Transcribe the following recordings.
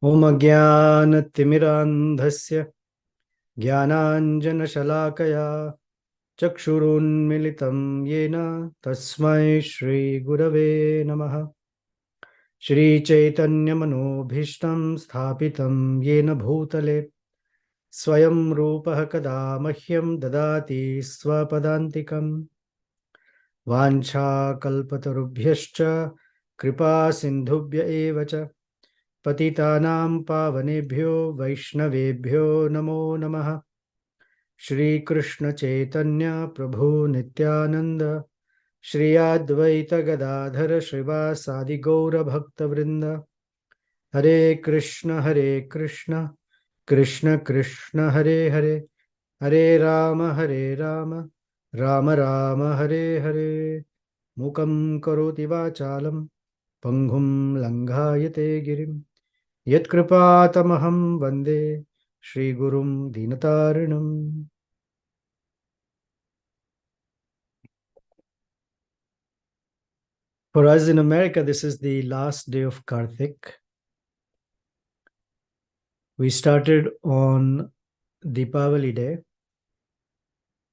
ॐ अज्ञानतिमिरान्धस्य ज्ञानाञ्जनशलाकया चक्षुरुन्मिलितं येन तस्मै श्रीगुरवे नमः। श्रीचैतन्यमनोभीष्टं स्थापितं येन भूतले स्वयं रूपः कदा मह्यं ददाति स्वपदान्तिकम्। वाञ्छाकल्पतरुभ्यश्च कृपासिन्धुभ्य एव च पतितानां पावनेभ्यो वैष्णवेभ्यो नमो नमः। श्रीकृष्ण चैतन्य प्रभु नित्यानंद श्री अद्वैत गदाधर श्रीवासादि गौर भक्तवृंद। हरे कृष्ण कृष्ण कृष्ण हरे हरे, हरे राम राम राम हरे हरे। मूकं करोति वाचालं पंगुं लंघायते गिरिं यत्कृपातमहं वन्दे श्रीगुरुं दीनतारिणम्। For us in America, this is the last day of Karthik. We started on Dipavali day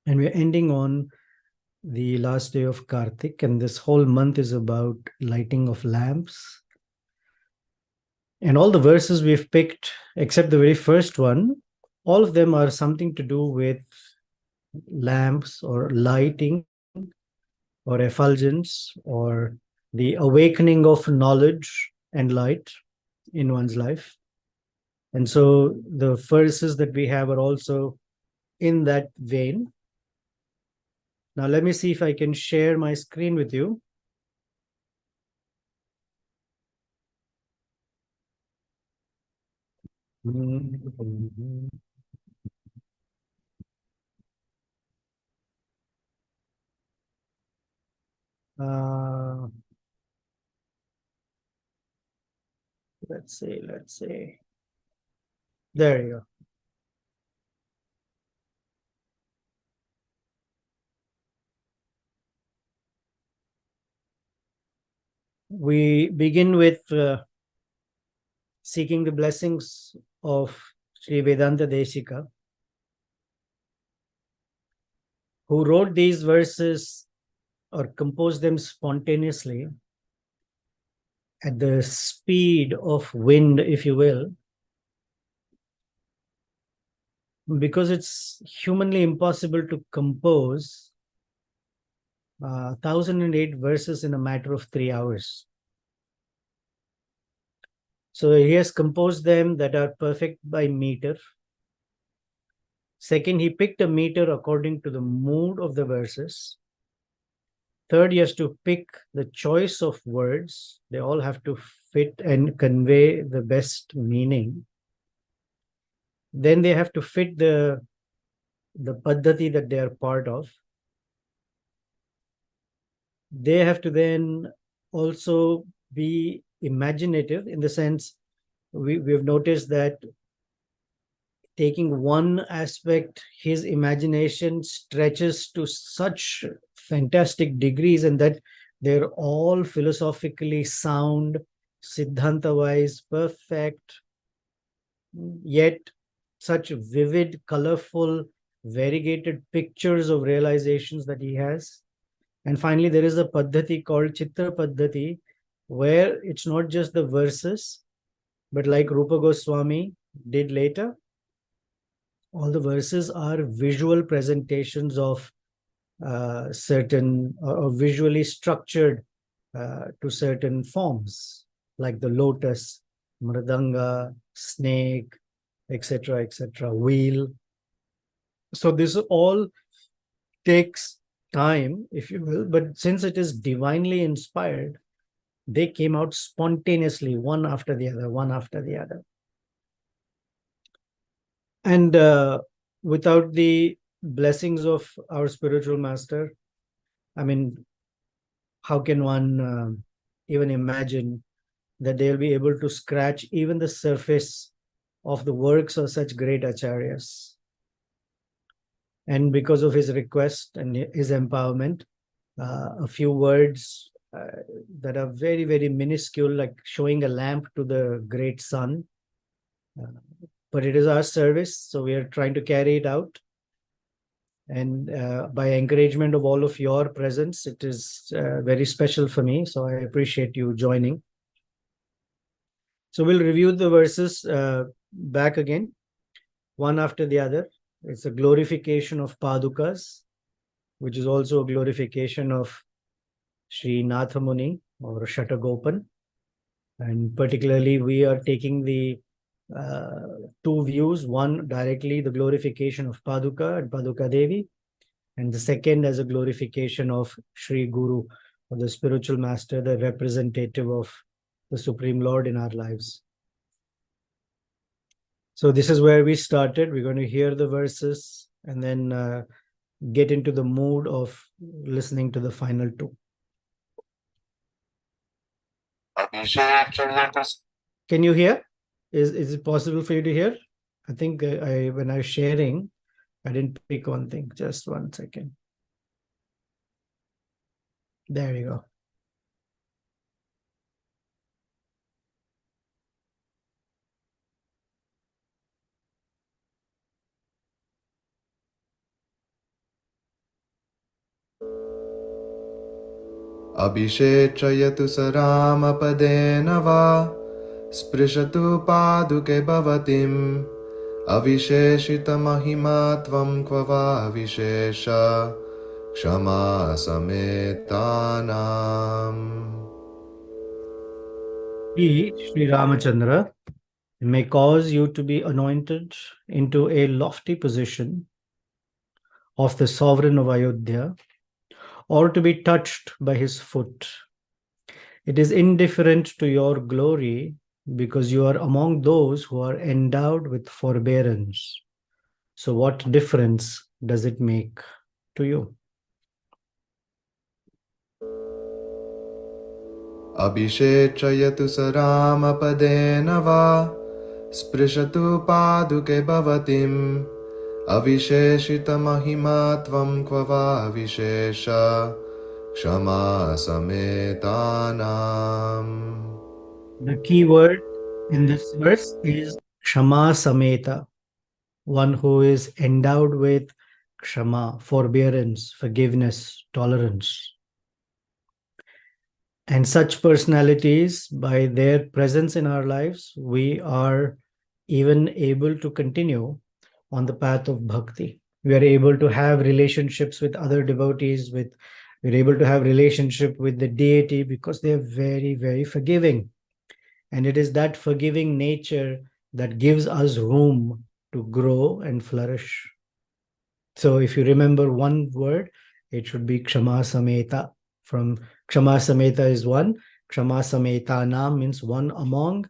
and we're ending on the last day of Karthik, and this whole month is about lighting of lamps. And all the verses we've picked, except the very first one, all of them are something to do with lamps or lighting or effulgence or the awakening of knowledge and light in one's life. And so the verses that we have are also in that vein. Now, let me see if I can share my screen with you. Uh, let's see, let's see. There you go. We begin with seeking the blessings of Sri Vedanta Deshika, who wrote these verses or composed them spontaneously at the speed of wind, if you will, because it's humanly impossible to compose 1008 verses in a matter of 3 hours. So he has composed them that are perfect by meter. Second, he picked a meter according to the mood of the verses. Third, he has to pick the choice of words. They all have to fit and convey the best meaning. Then they have to fit the paddhati that they are part of. They have to then also be imaginative, in the sense we've noticed that taking one aspect, his imagination stretches to such fantastic degrees, and that they're all philosophically sound, siddhanta wise perfect, yet such vivid, colorful, variegated pictures of realizations that he has. And finally, there is a paddhati called Chitra Paddhati, where it's not just the verses, but like Rupa Goswami did later, all the verses are visual presentations of certain or visually structured to certain forms, like the lotus, mridanga, snake, etc., wheel. So this all takes time, if you will, but since it is divinely inspired, they came out spontaneously, one after the other, one after the other. And without the blessings of our spiritual master, I mean, how can one even imagine that they'll be able to scratch even the surface of the works of such great acharyas? And because of his request and his empowerment, a few words that are very, very minuscule, like showing a lamp to the great sun, But it is our service, so we are trying to carry it out. And by encouragement of all of your presence, it is very special for me. So I appreciate you joining. So we'll review the verses back again, one after the other. It's a glorification of Padukas, which is also a glorification of Sri Nathamuni or Shatagopan. And particularly, we are taking the two views, one directly the glorification of Paduka and Paduka Devi, and the second as a glorification of Sri Guru, or the spiritual master, the representative of the Supreme Lord in our lives. So this is where we started. We're going to hear the verses and then get into the mood of listening to the final two. Can you hear? Is it possible for you to hear? I think when I was sharing, I didn't pick one thing. Just 1 second. There you go. अभिषेचयतु स रामपदेन वा स्पृशतु पादुके भवतीम् अविशेषितमहिमा त्वं क्व वा विशेष क्षमा समेतानाम्. He, Sri Ramachandra, may cause you to be anointed into a lofty position of the sovereign of Ayodhya, or to be touched by his foot. It is indifferent to your glory because you are among those who are endowed with forbearance. So what difference does it make to you? अभिषेचयतु स रामपदेन वा स्पृशतु पादुके भवतीम् अविशेषितमहिमा त्वं क्व वा विशेष क्षमा समेतानाम्. The key word in this verse is Kshama Sameta, one who is endowed with Kshama, forbearance, forgiveness, tolerance. And such personalities, by their presence in our lives, we are even able to continue on the path of bhakti. We are able to have relationships with other devotees, we're able to have relationship with the deity because they are very, very forgiving. And it is that forgiving nature that gives us room to grow and flourish. So if you remember one word, it should be Kshama Sameta. From Kshama Sameta is one. Kshama Sameta Nam means one among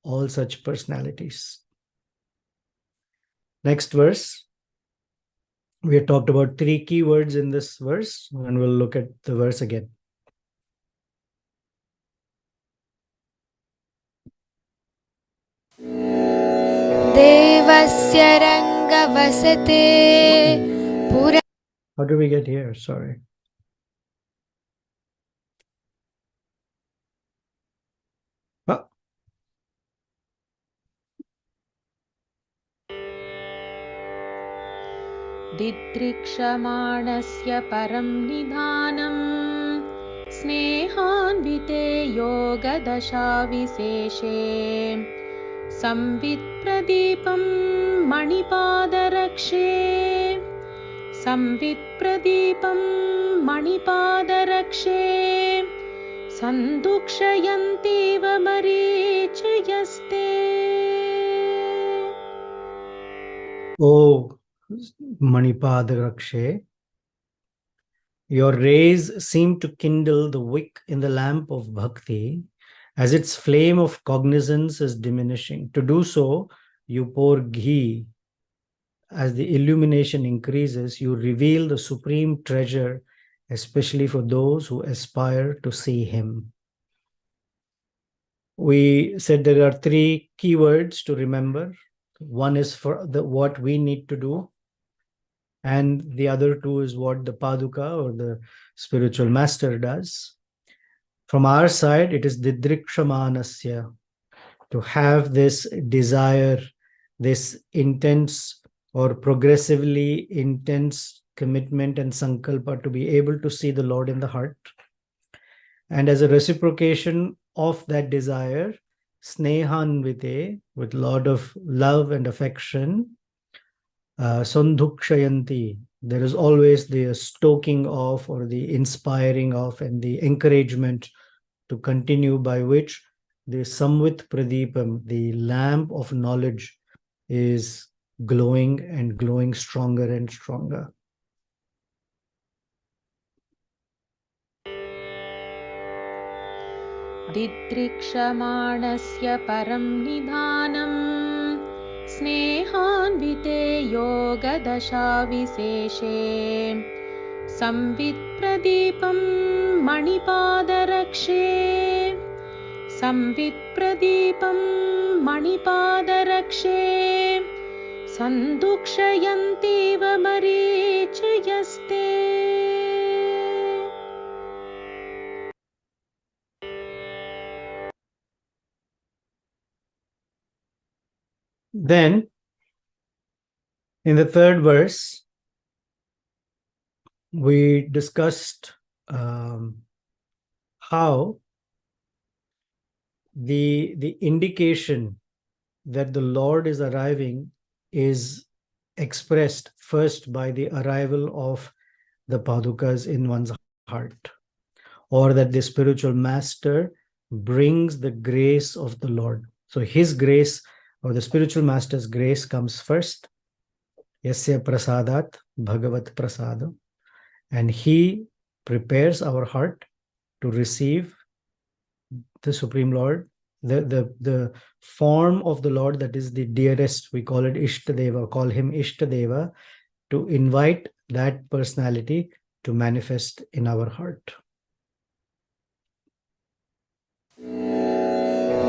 all such personalities. Next verse. We have talked about three keywords in this verse, and we'll look at the verse again. Devasya Rangavasate Pura. How do we get here? Sorry. Ah. दिदृक्षमाणस्य परं निधानं स्नेहान्विते योगदशाविशेषे संवित्प्रदीपं मणिपादरक्षे सन्दुक्षयन्तीव मरीचयस्ते. Oh, Manipadagrakshe, your rays seem to kindle the wick in the lamp of bhakti as its flame of cognizance is diminishing. To do so, you pour ghee. As the illumination increases, you reveal the supreme treasure, especially for those who aspire to see him. We said there are three keywords to remember. One is for what we need to do, and the other two is what the Paduka or the spiritual master does. From our side, it is Didrikshamanasya, to have this desire, this intense or progressively intense commitment and sankalpa to be able to see the Lord in the heart. And as a reciprocation of that desire, snehanvite, with lot of love and affection, sandhukshayanti, there is always the stoking of or the inspiring of and the encouragement to continue, by which the samvit pradipam, the lamp of knowledge, is glowing and glowing stronger and stronger. दिदृक्षमाणस्य परं निधानम् स्नेहान्विते योगदशाविशेषे संवित्प्रदीपं मणिपादरक्षे संवित्प्रदीपं मणिपादरक्षे सन्दुक्षयन्तीव मरीचयस्ते. Then, in the third verse, we discussed how the indication that the Lord is arriving is expressed first by the arrival of the Padukas in one's heart, or that the spiritual master brings the grace of the Lord. So his grace, or the spiritual master's grace, comes first. Yasya prasadat bhagavat prasada. And he prepares our heart to receive the Supreme Lord, the form of the Lord that is the dearest. We call it Ishtadeva, call him Ishtadeva, to invite that personality to manifest in our heart.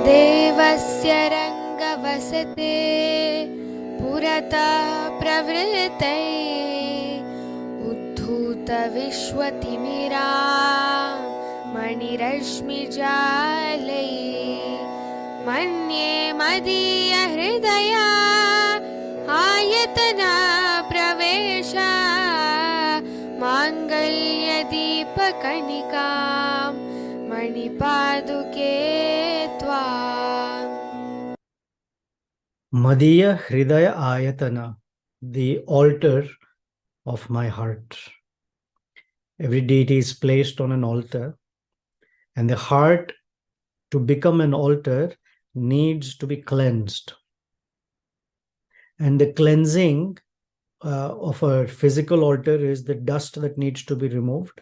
Devasya rangavasate purata pravritai uddhuta vishwatimira manirashmi jalai manye madiya hridaya ayatana pravesha mangalya deepakanikam manipaduke tvam. Madhya Hridaya Ayatana, the altar of my heart. Every deity is placed on an altar, and the heart, to become an altar, needs to be cleansed. And the cleansing of a physical altar is the dust that needs to be removed.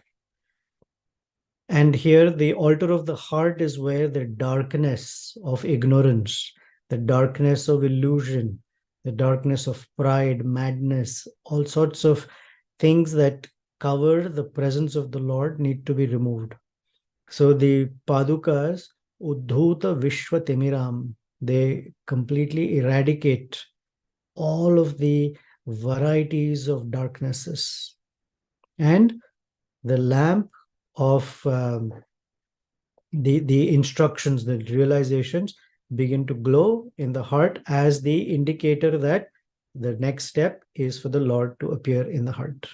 And here, the altar of the heart is where the darkness of ignorance, the darkness of illusion, the darkness of pride, madness, all sorts of things that cover the presence of the Lord need to be removed. So the Padukas, Uddhuta Vishwatimiram, they completely eradicate all of the varieties of darknesses. And the lamp of the instructions, the realizations, begin to glow in the heart as the indicator that the next step is for the Lord to appear in the heart.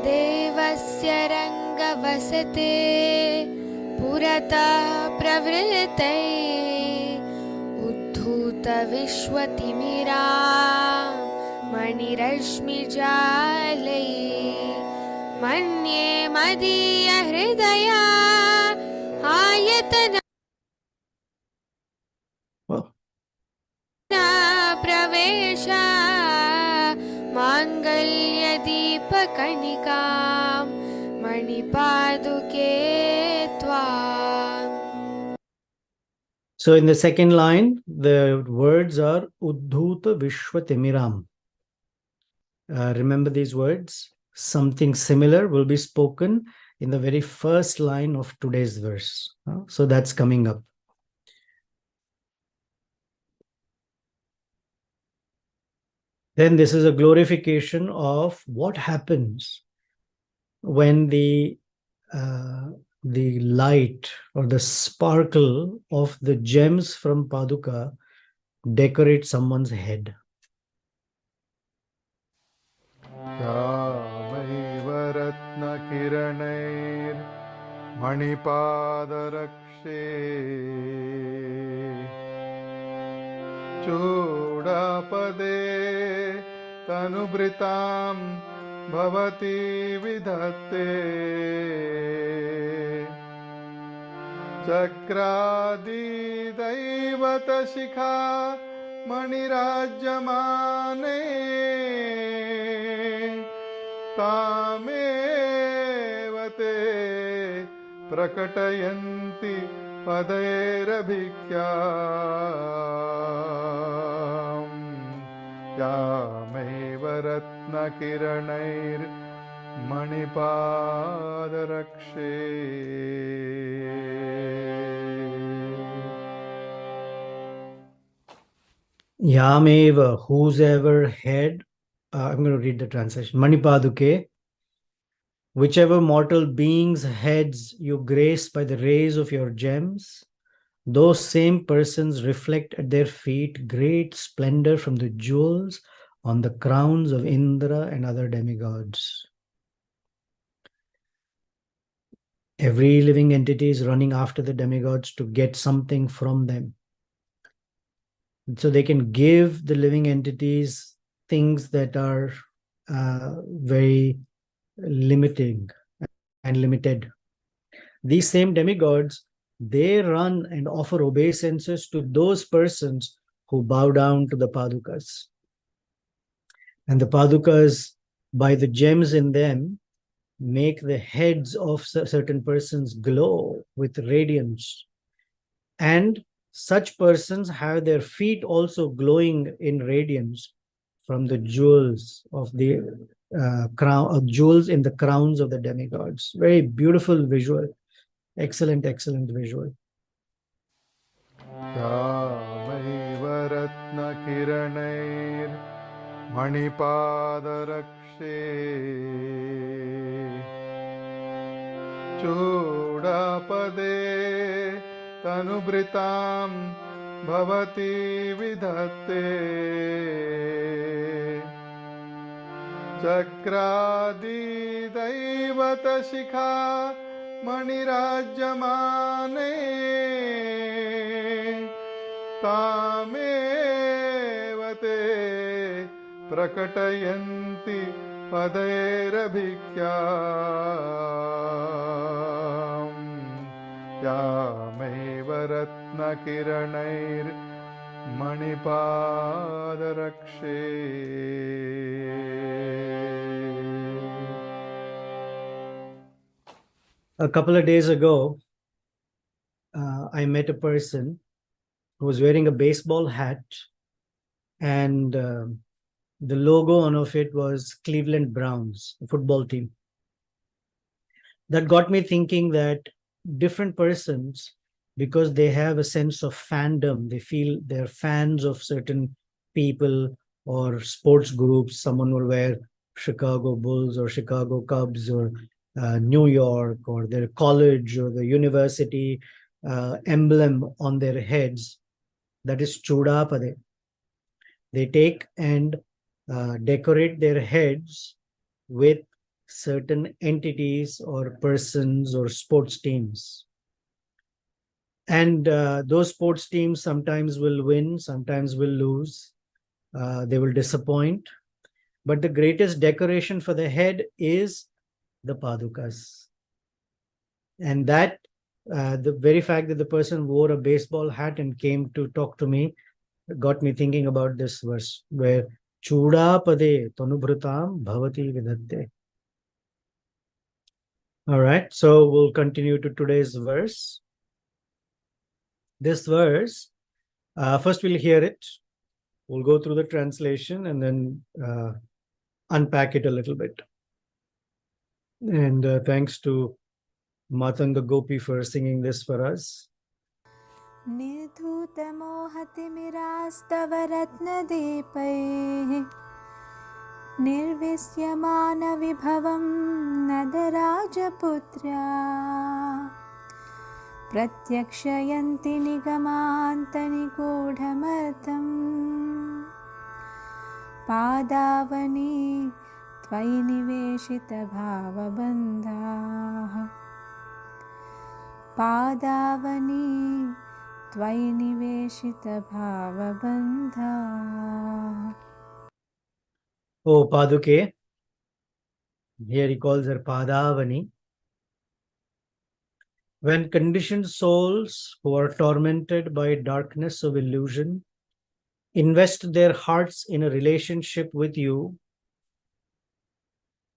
Devasya rangavasate purata pravritai uddhuta vishwatimira manirashmi jalai manye madiya hridaya ayatana Well, pravesha mangalya deepakanikam manipaduke tvam. so in the second line, the words are Uddhuta Vishwatimiram. Remember these words? Something similar will be spoken in the very first line of today's verse. So that's coming up. Then this is a glorification of what happens when the the light or the sparkle of the gems from Paduka decorate someone's head. श्यामैव रत्नकिरणैर्मणिपादरक्षे चूडापदे तनुभृतां भवती विधत्ते चक्रादिदैवतशिखा मणिराज्यमाने तामेव ते प्रकटयन्ति पदैरभिख्याम् यामेव रत्नकिरणैर्मणिपादरक्षे Yameva, whosoever head, I'm going to read the translation. Manipaduke, whichever mortal beings' heads you grace by the rays of your gems, those same persons reflect at their feet great splendor from the jewels on the crowns of Indra and other demigods. Every living entity is running after the demigods to get something from them. So they can give the living entities things that are very limiting and limited. These same demigods, they run and offer obeisances to those persons who bow down to the Padukas. And the Padukas, by the gems in them, make the heads of certain persons glow with radiance. And such persons have their feet also glowing in radiance from the jewels of the crown, of jewels in the crowns of the demigods. Very beautiful visual. Excellent, excellent visual. श्यामैव रत्नकिरणैर्मणिपादरक्षे चूडापदे तनुभृतां भवती विधत्ते चक्रादिदैवतशिखा मणिराज्यमाने तामेव ते प्रकटयन्ति पदैरभिख्याम् यामेव रत्नकिरणैर्मणिपादरक्षे A couple of days ago, I met a person who was wearing a baseball hat, and the logo on of it was Cleveland Browns, the football team. That got me thinking that different persons, because they have a sense of fandom, they feel they're fans of certain people or sports groups. Someone will wear Chicago Bulls or Chicago Cubs or New York, or their college or the university emblem on their heads. That is Chodapade. They take and decorate their heads with certain entities or persons or sports teams. And those sports teams sometimes will win, sometimes will lose. They will disappoint. But the greatest decoration for the head is the Padukas. And that, the very fact that the person wore a baseball hat and came to talk to me got me thinking about this verse where Chudapade Tanubhrutam Bhavati Vidatte. All right, so we'll continue to today's verse. This verse, first we'll hear it. We'll go through the translation and then unpack it a little bit. And thanks to Matanga Gopi for singing this for us. निर्धूतमोहतिमिरास्तव रत्नदीपैः निर्विस्यमानविभवं नदराजपुत्र्या प्रत्यक्षयन्ति निगमान्तनिगूढमर्थम् पादावनि त्वयि निवेशितभावबन्धाः पादावनि त्वयि निवेशितभावबन्धाः. Oh, Paduke. Here he calls her Padavani. When conditioned souls who are tormented by darkness of illusion invest their hearts in a relationship with you,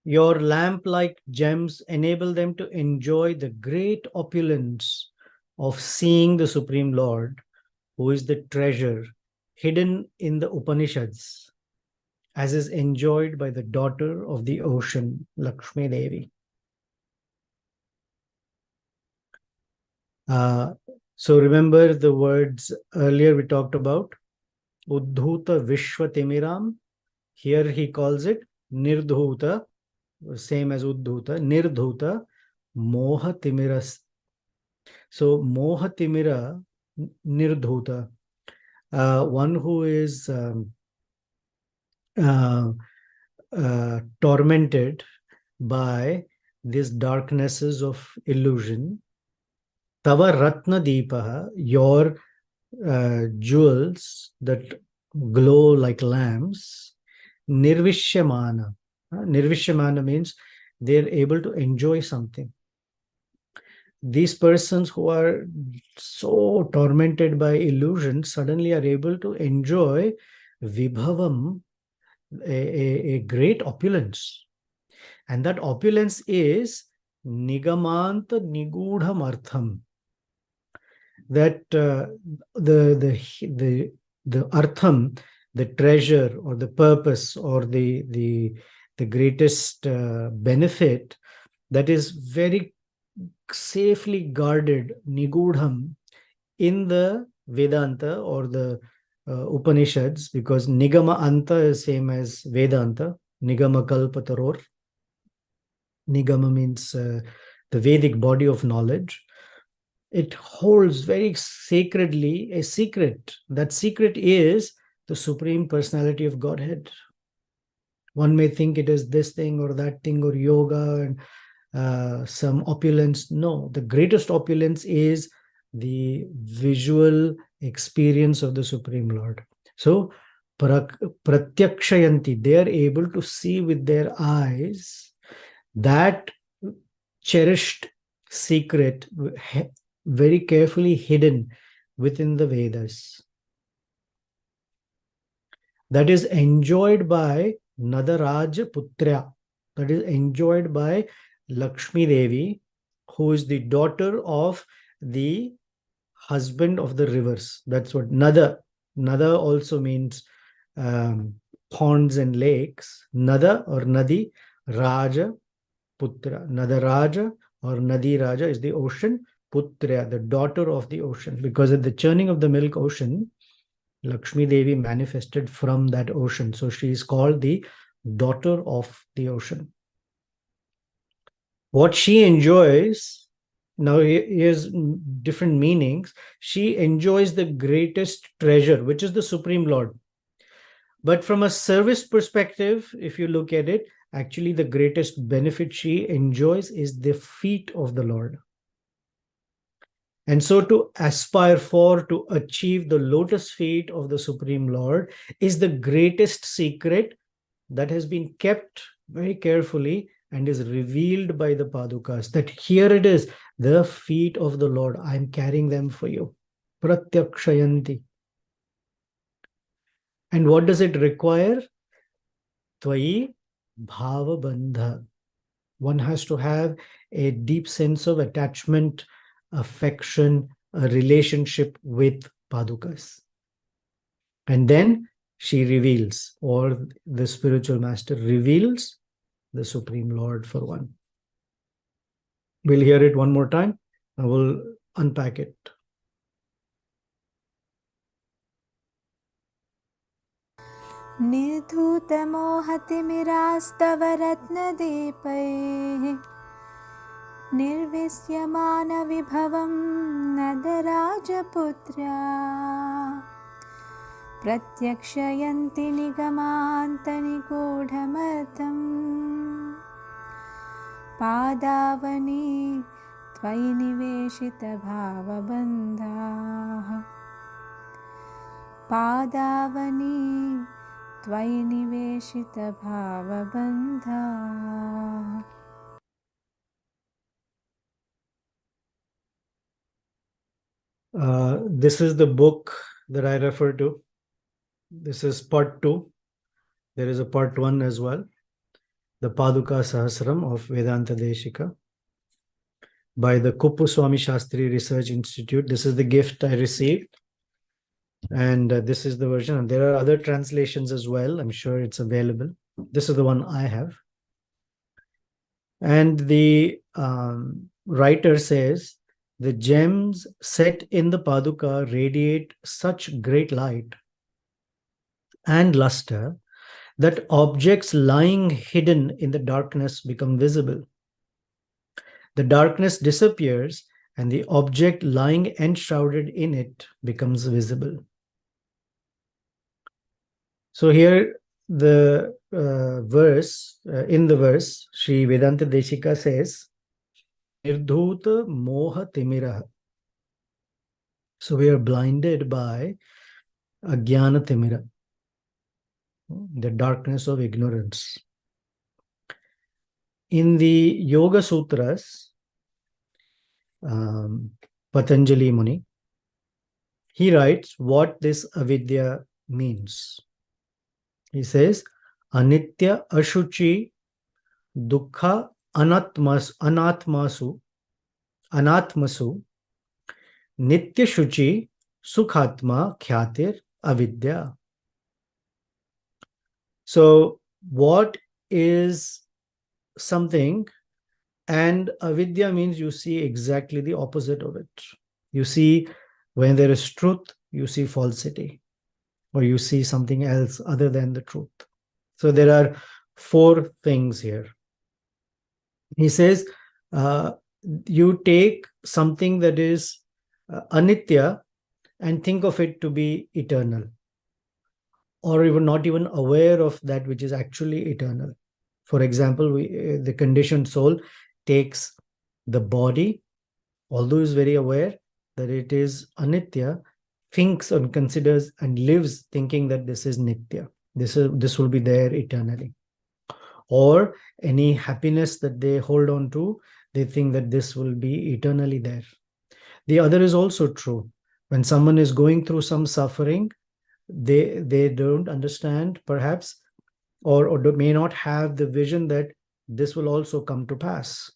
your lamp-like gems enable them to enjoy the great opulence of seeing the Supreme Lord, who is the treasure hidden in the Upanishads, as is enjoyed by the daughter of the ocean, Lakshmi Devi. So remember the words earlier we talked about, Uddhuta Vishwatimiram. Here he calls it Nirdhuta, same as Uddhuta, Nirdhuta Mohatimiras. So Mohatimira, Nirdhuta, one who is tormented by these darknesses of illusion. Tava Ratna Deepaha, your jewels that glow like lamps, Nirvishyamana. Nirvishyamana means they're able to enjoy something. These persons who are so tormented by illusion suddenly are able to enjoy Vibhavam, a great opulence. And that opulence is Nigamanta Nigudham Artham. That the artham, the treasure or the purpose or the greatest benefit that is very safely guarded, nigudham, in the Vedanta or the Upanishads, because Nigama Anta is same as Vedanta, Nigama Kalpataror. Nigama means the Vedic body of knowledge. It holds very sacredly a secret. That secret is the Supreme Personality of Godhead. One may think it is this thing or that thing or yoga and some opulence. No, the greatest opulence is the visual experience of the Supreme Lord. So, pratyakshayanti, they are able to see with their eyes that cherished secret, very carefully hidden within the Vedas, that is enjoyed by Nadaraja Putra, that is enjoyed by Lakshmi Devi, who is the daughter of the husband of the rivers. That's what Nada. Nada also means ponds and lakes. Nada or Nadi, Raja, Putra. Nada Raja or Nadi Raja is the ocean. Putra, the daughter of the ocean. Because at the churning of the milk ocean, Lakshmi Devi manifested from that ocean. So she is called the daughter of the ocean. What she enjoys, now here's different meanings. She enjoys the greatest treasure, which is the Supreme Lord. But from a service perspective, if you look at it, actually the greatest benefit she enjoys is the feet of the Lord. And so to aspire for, to achieve the lotus feet of the Supreme Lord is the greatest secret that has been kept very carefully and is revealed by the Padukas, that here it is, the feet of the Lord. I am carrying them for you. Pratyakshayanti. And what does it require? Tvayi bhava bandha. One has to have a deep sense of attachment, affection, a relationship with Padukas. And then she reveals, or the spiritual master reveals, the Supreme Lord for one. We'll hear it one more time. I will unpack it. निर्धूतमोहतिमिरास्तव रत्नदीपैः निर्विश्यमानविभवं नगराजपुत्र्या प्रत्यक्षयन्ति निगमान्तनिगूढमर्थम् पादावनी त्वयि निवेशितभावबन्धाः पादावनी त्वयि निवेशितभावबन्धाः. This is the book that I refer to. This is part 2. There is a part 1 as well. The Paduka Sahasram of Vedanta Deshika by the Kuppuswami Shastri Research Institute. This is the gift I received. And this is the version. And there are other translations as well. I'm sure it's available. This is the one I have. And the writer says, the gems set in the Paduka radiate such great light and luster that objects lying hidden in the darkness become visible. The darkness disappears and the object lying enshrouded in it becomes visible. So here the in the verse, Sri Vedanta Deshika says, Nirdhuta moha timiraha. So we are blinded by ajnana timira, the darkness of ignorance. In the Yoga Sutras, Patanjali Muni, he writes what this avidya means. He says, Anitya ashuchi dukkha anatmasu nitya shuchi sukhatma khyatir avidya. So what is something, and avidya means you see exactly the opposite of it. You see, when there is truth, you see falsity, or you see something else other than the truth. So there are 4 things here. He says, you take something that is anitya and think of it to be eternal, or you were not even aware of that which is actually eternal. For example, the conditioned soul takes the body, although is very aware that it is anitya, thinks and considers and lives thinking that this is nitya. This will be there eternally. Or any happiness that they hold on to, they think that this will be eternally there. The other is also true. When someone is going through some suffering, they don't understand perhaps, or may not have the vision that this will also come to pass.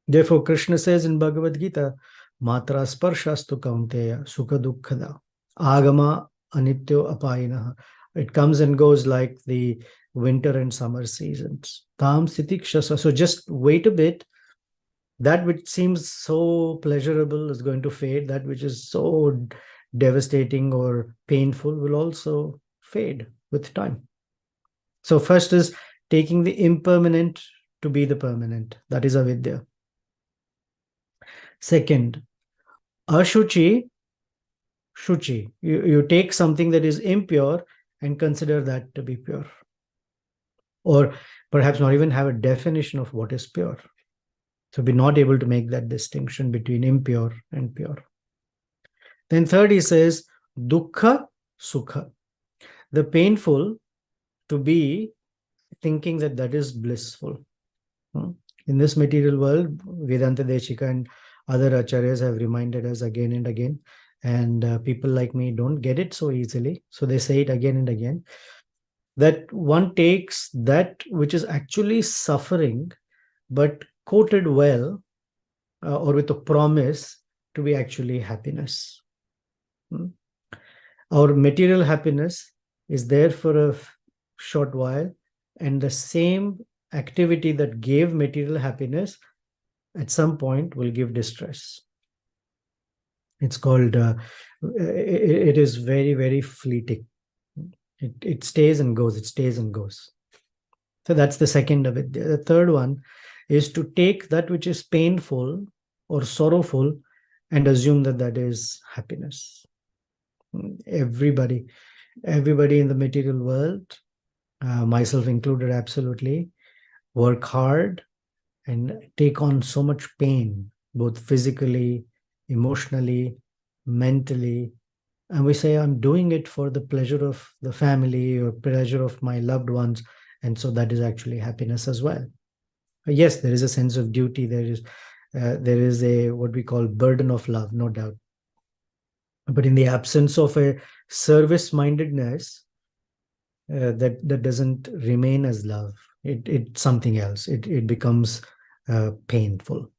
Therefore, Krishna says in Bhagavad Gita, Matra sparshastu kaunteya sukha dukkhada agama anityo apayinaha. It comes and goes like the winter and summer seasons. Tam sitikshasa. So just wait a bit. That which seems so pleasurable is going to fade. That which is so devastating or painful will also fade with time. So first is taking the impermanent to be the permanent. That is avidya. Second, ashuchi, shuchi. You take something that is impure and consider that to be pure. Or perhaps not even have a definition of what is pure. So be not able to make that distinction between impure and pure. Then third, he says, dukkha, sukha. The painful to be thinking that that is blissful. In this material world, Vedanta Deshika and other acharyas have reminded us again and again. And people like me don't get it so easily. So they say it again and again. That one takes that which is actually suffering, but quoted well or with a promise to be actually happiness. Our material happiness is there for a short while, and the same activity that gave material happiness at some point will give distress. It's called, it is very, very fleeting. It stays and goes, it stays and goes. So that's the second of it. The third one is to take that which is painful or sorrowful and assume that that is happiness. Everybody in the material world, myself included, absolutely, work hard and take on so much pain, both physically, emotionally, mentally. And we say, I'm doing it for the pleasure of the family or pleasure of my loved ones. And so that is actually happiness as well. Yes, there is a sense of duty. There is a what we call burden of love, no doubt. But in the absence of a service-mindedness, that doesn't remain as love. It's something else. It becomes painful.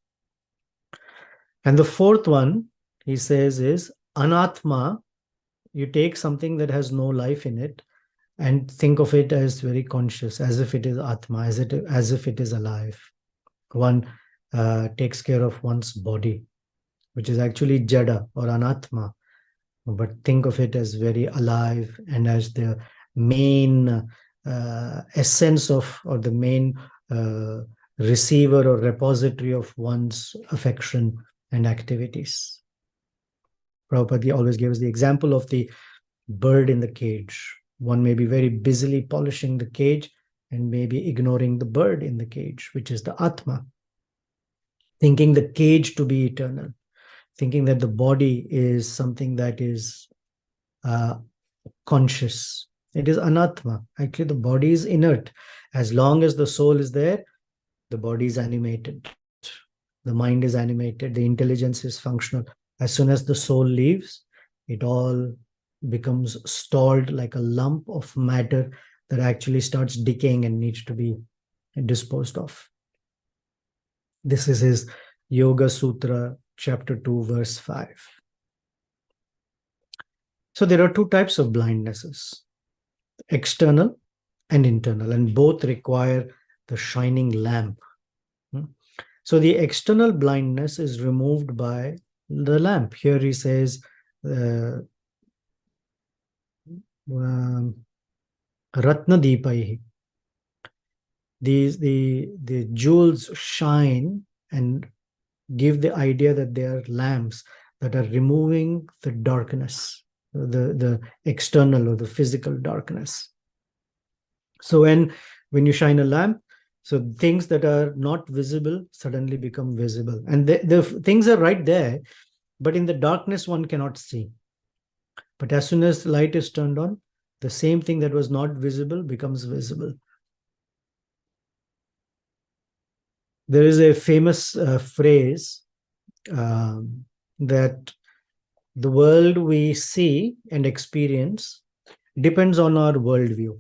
And the fourth one, he says, is anatma. You take something that has no life in it and think of it as very conscious, as if it is atma, as if it is alive. One takes care of one's body, which is actually jada or anatma, but think of it as very alive and as the main essence of, or the main receiver or repository of one's affection and activities. Prabhupada always gives the example of the bird in the cage. One may be very busily polishing the cage and maybe ignoring the bird in the cage, which is the Atma, thinking the cage to be eternal, thinking that the body is something that is conscious. It is anatma. Actually, the body is inert. As long as the soul is there, the body is animated. The mind is animated. The intelligence is functional. As soon as the soul leaves, it all becomes stalled like a lump of matter that actually starts decaying and needs to be disposed of. This is his Yoga Sutra, chapter 2, verse 5. So there are two types of blindnesses, external and internal, and both require the shining lamp. So the external blindness is removed by the lamp. Here he says, Ratna Dipaihi. The jewels shine and give the idea that they are lamps that are removing the darkness, the external or the physical darkness. So when you shine a lamp, so things that are not visible suddenly become visible. And the things are right there, but in the darkness one cannot see. But as soon as the light is turned on, the same thing that was not visible becomes visible. There is a famous phrase that the world we see and experience depends on our worldview.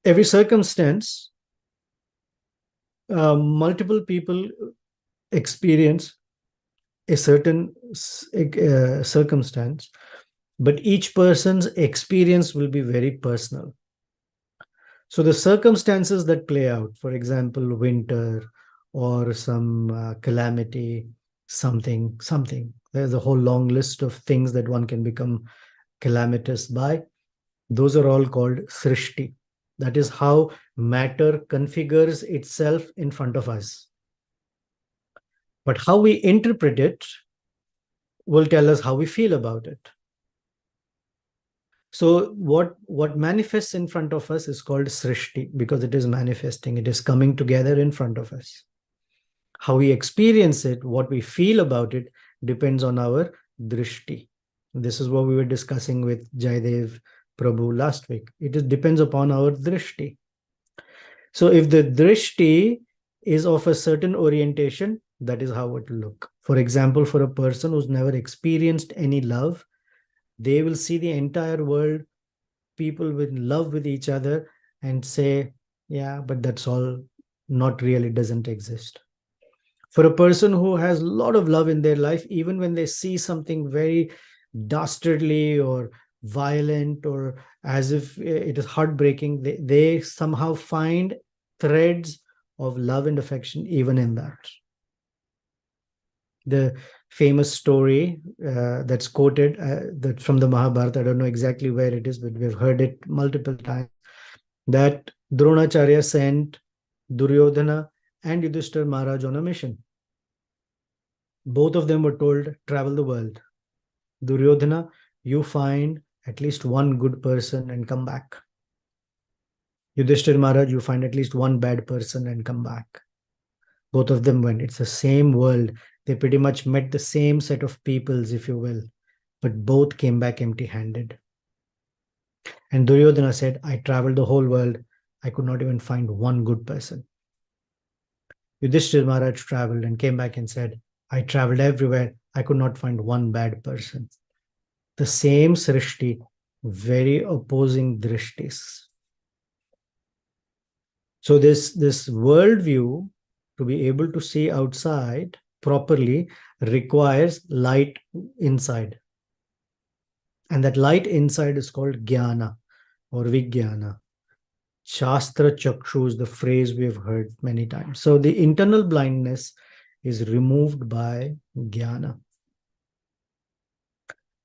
Every circumstance, multiple people experience a certain circumstance, but each person's experience will be very personal. So the circumstances that play out, for example, winter or some calamity, something, there's a whole long list of things that one can become calamitous by. Those are all called srishti. That is how matter configures itself in front of us. But how we interpret it will tell us how we feel about it. So what manifests in front of us is called srishti, because it is manifesting, it is coming together in front of us. How we experience it, what we feel about it, depends on our drishti. This is what we were discussing with Jaidev Prabhu last week. It depends upon our drishti. So if the drishti is of a certain orientation, that is how it will look. For example, for a person who's never experienced any love, they will see the entire world, people with love with each other, and say, yeah, but that's all not real, it doesn't exist. For a person who has a lot of love in their life, even when they see something very dastardly or violent or as if it is heartbreaking, they somehow find threads of love and affection even in that. The famous story that's quoted that from the Mahabharata, I don't know exactly where it is, but we've heard it multiple times, that Dronacharya sent Duryodhana and Yudhishthira Maharaj on a mission. Both of them were told, travel the world. Duryodhana, you find at least one good person and come back. Yudhishthira Maharaj, you find at least one bad person and come back. Both of them went. It's the same world. They pretty much met the same set of peoples, if you will, but both came back empty-handed. And Duryodhana said, I traveled the whole world. I could not even find one good person. Yudhishthira Maharaj traveled and came back and said, I traveled everywhere. I could not find one bad person. The same Srishti, very opposing drishtis. So this worldview, to be able to see outside properly, requires light inside. And that light inside is called jnana or vijnana. Shastra chakshu is the phrase we have heard many times. So the internal blindness is removed by jnana.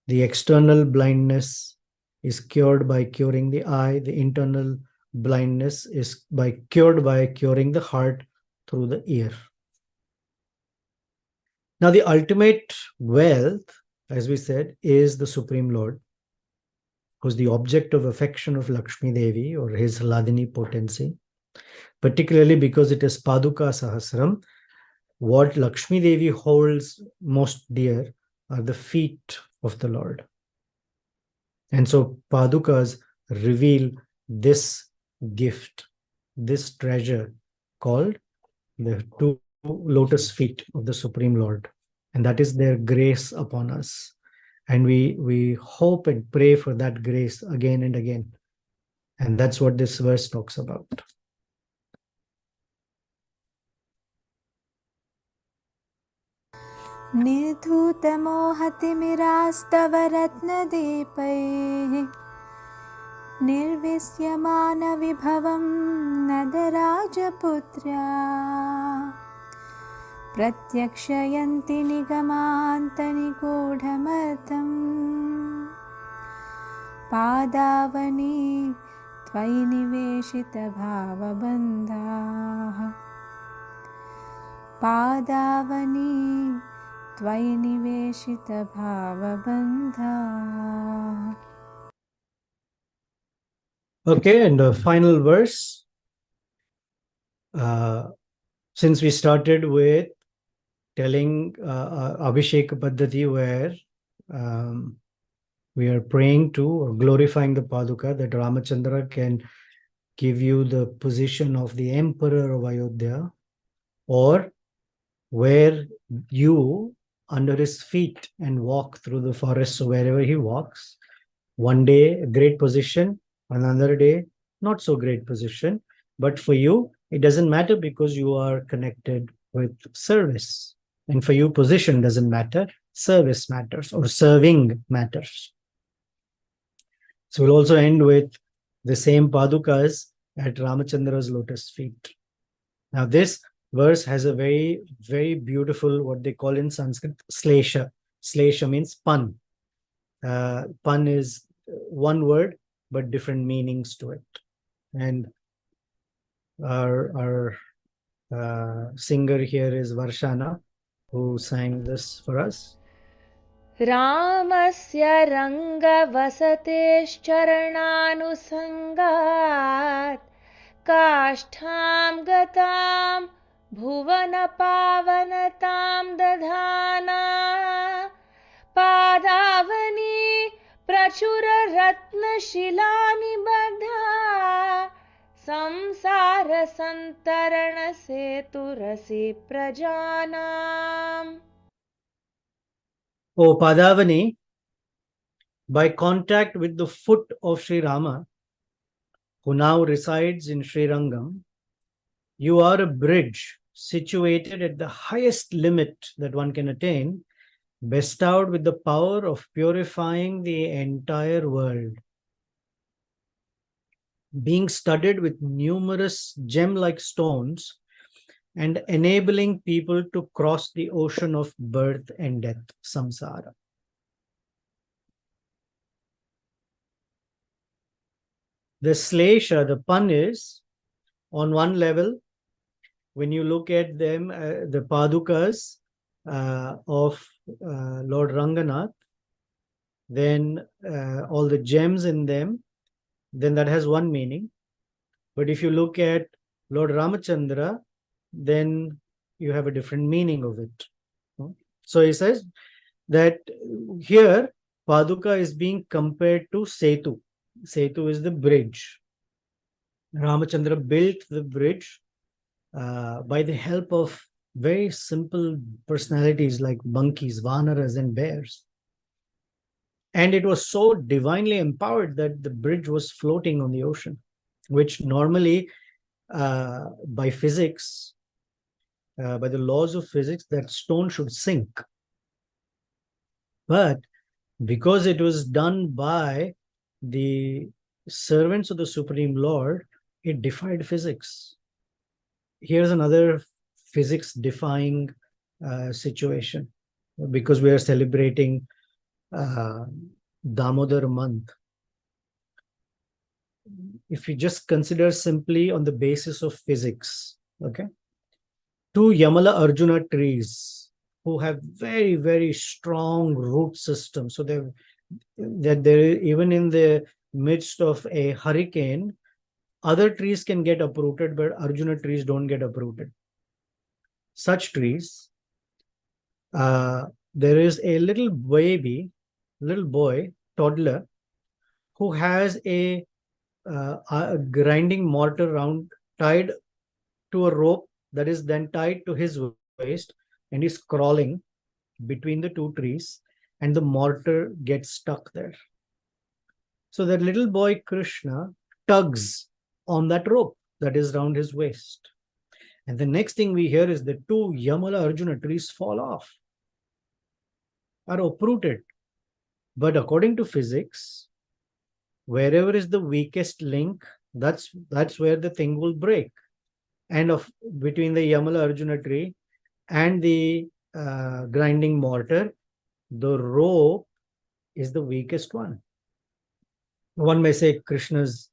The external blindness is cured by curing the eye. The internal blindness is cured by curing the heart through the ear. Now, the ultimate wealth, as we said, is the Supreme Lord, who's the object of affection of Lakshmi Devi or his Hladini potency, particularly because it is Paduka Sahasram. What Lakshmi Devi holds most dear are the feet of the Lord. And so Padukas reveal this gift, this treasure called the two lotus feet of the Supreme Lord. And that is their grace upon us. And we hope and pray for that grace again and again. And that's what this verse talks about. निर्धूतमोहतिमिरास्तव रत्नदीपैः निर्विश्यमानविभवं नदराजपुत्र्या प्रत्यक्षयन्ति निगमान्तनिगूढमर्थम् पादावनी त्वयि निवेशितभावबन्धाः पादावनी त्वयि निवेशितभावबन्धाः. Okay, and the final verse. Since we started with telling Abhishek Paddhati, where we are praying to or glorifying the Paduka, that Ramachandra can give you the position of the emperor of Ayodhya, or where you under his feet and walk through the forest. So wherever he walks, one day a great position, another day not so great position. But for you, it doesn't matter because you are connected with service. And for you, position doesn't matter, service matters, or serving matters. So we'll also end with the same Padukas at Ramachandra's lotus feet. Now this verse has a very, very beautiful, what they call in Sanskrit, slesha. Slesha means pun. Pun is one word, but different meanings to it. And our singer here is Varshana, who sang this for us. रामस्य रङ्गवसतेश्चरणानुसङ्गात् काष्ठां गतां भुवनपावनतां दधाना पादावनी प्रचुररत्नशिलानिबद्धा संसारसन्तरणसेतुरसि प्रजानाम्. O Padavani, by contact with the foot of Sri Rama, who now resides in Sri Rangam, you are a bridge situated at the highest limit that one can attain, bestowed with the power of purifying the entire world. Being studded with numerous gem-like stones and enabling people to cross the ocean of birth and death, samsara. The slesha, the pun is, on one level, when you look at them, the Padukas of Lord Ranganath, then all the gems in them, then that has one meaning. But if you look at Lord Ramachandra, then you have a different meaning of it. So he says that here Paduka is being compared to Setu. Setu is the bridge. Ramachandra built the bridge by the help of very simple personalities like monkeys, vanaras, and bears. And it was so divinely empowered that the bridge was floating on the ocean, which normally, by physics, by the laws of physics, that stone should sink. But because it was done by the servants of the Supreme Lord, it defied physics. Here's another physics-defying situation, because we are celebrating Damodar month. If you just consider simply on the basis of physics, okay, two Yamala Arjuna trees who have very, very strong root system, so that there, even in the midst of a hurricane, other trees can get uprooted, but Arjuna trees don't get uprooted. Such trees, there is a little boy, toddler, who has a grinding mortar tied to a rope that is then tied to his waist, and he's crawling between the two trees, and the mortar gets stuck there. So that little boy Krishna tugs on that rope that is round his waist. And the next thing we hear is the two Yamala Arjuna trees fall off, are uprooted. But according to physics, wherever is the weakest link, that's where the thing will break. And between the Yamala Arjuna tree and the grinding mortar, the rope is the weakest one. One may say Krishna's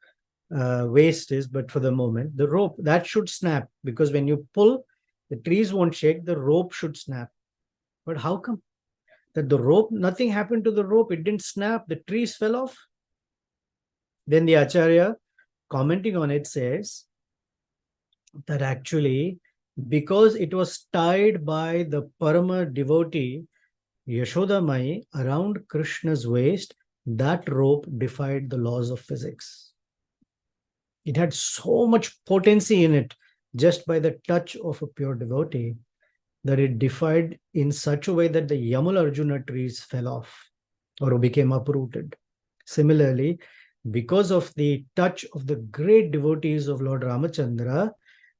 waist is, but for the moment, the rope, that should snap, because when you pull, the trees won't shake, the rope should snap. But how come that the rope, nothing happened to the rope, it didn't snap, the trees fell off? Then the Acharya, commenting on it, says that actually, because it was tied by the Parama devotee Yashodamai around Krishna's waist, that rope defied the laws of physics. It had so much potency in it, just by the touch of a pure devotee, that it defied in such a way that the Yamala Arjuna trees fell off or became uprooted. Similarly, because of the touch of the great devotees of Lord Ramachandra,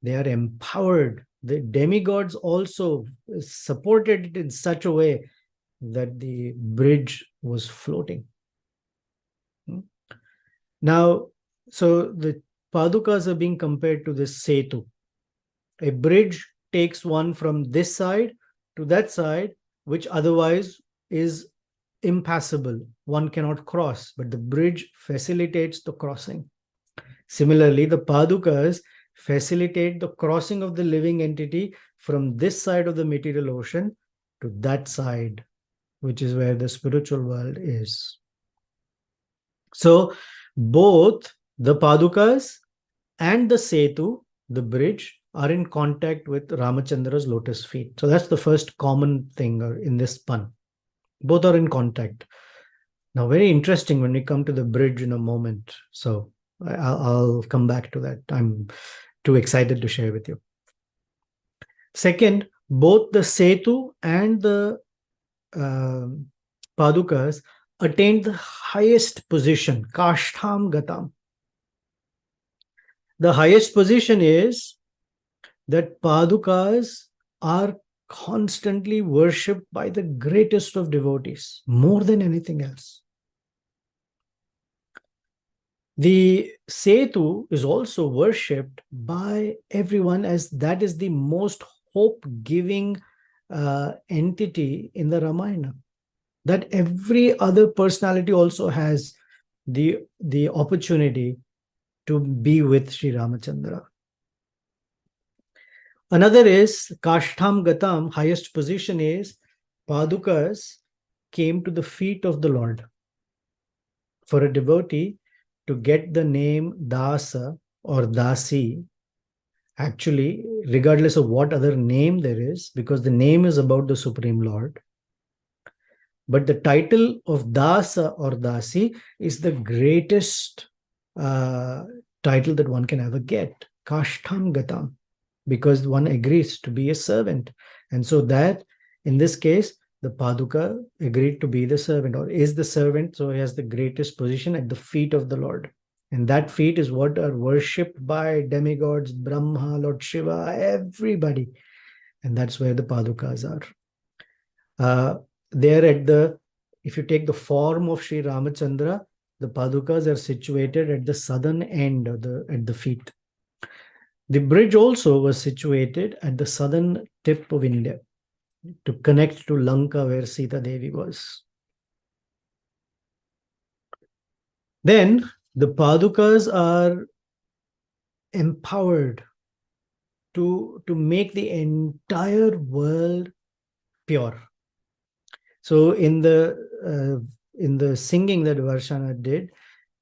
they are empowered. The demigods also supported it in such a way that the bridge was floating. Now, so the Padukas are being compared to this Setu. A bridge takes one from this side to that side, which otherwise is impassable. One cannot cross, but the bridge facilitates the crossing. Similarly, the Padukas facilitate the crossing of the living entity from this side of the material ocean to that side, which is where the spiritual world is. So both the Padukas and the Setu, the bridge, are in contact with Ramachandra's lotus feet. So that's the first common thing in this pun. Both are in contact. Now, very interesting when we come to the bridge in a moment. So I'll come back to that. I'm too excited to share with you. Second, both the Setu and the Padukas attained the highest position, Kashtham Gatam. The highest position is that Padukas are constantly worshipped by the greatest of devotees, more than anything else. The Setu is also worshipped by everyone, as that is the most hope-giving entity in the Ramayana. That every other personality also has the opportunity to be with Sri Ramachandra. Another is Kashtam Gatam, highest position is Padukas came to the feet of the Lord. For a devotee to get the name Dasa or Dasi, actually, regardless of what other name there is, because the name is about the Supreme Lord, but the title of Dasa or Dasi is the greatest title that one can ever get, Kashtam Gatam, because one agrees to be a servant. And so that, in this case, the Paduka agreed to be the servant or is the servant, so he has the greatest position at the feet of the Lord. And that feet is what are worshipped by demigods, Brahma, Lord Shiva, everybody. And that's where the Padukas are. There at the, if you take the form of Sri Ramachandra, the Padukas are situated at the southern end of at the feet. The bridge also was situated at the southern tip of India to connect to Lanka where Sita Devi was. Then the Padukas are empowered to make the entire world pure. So in the singing that Varshana did,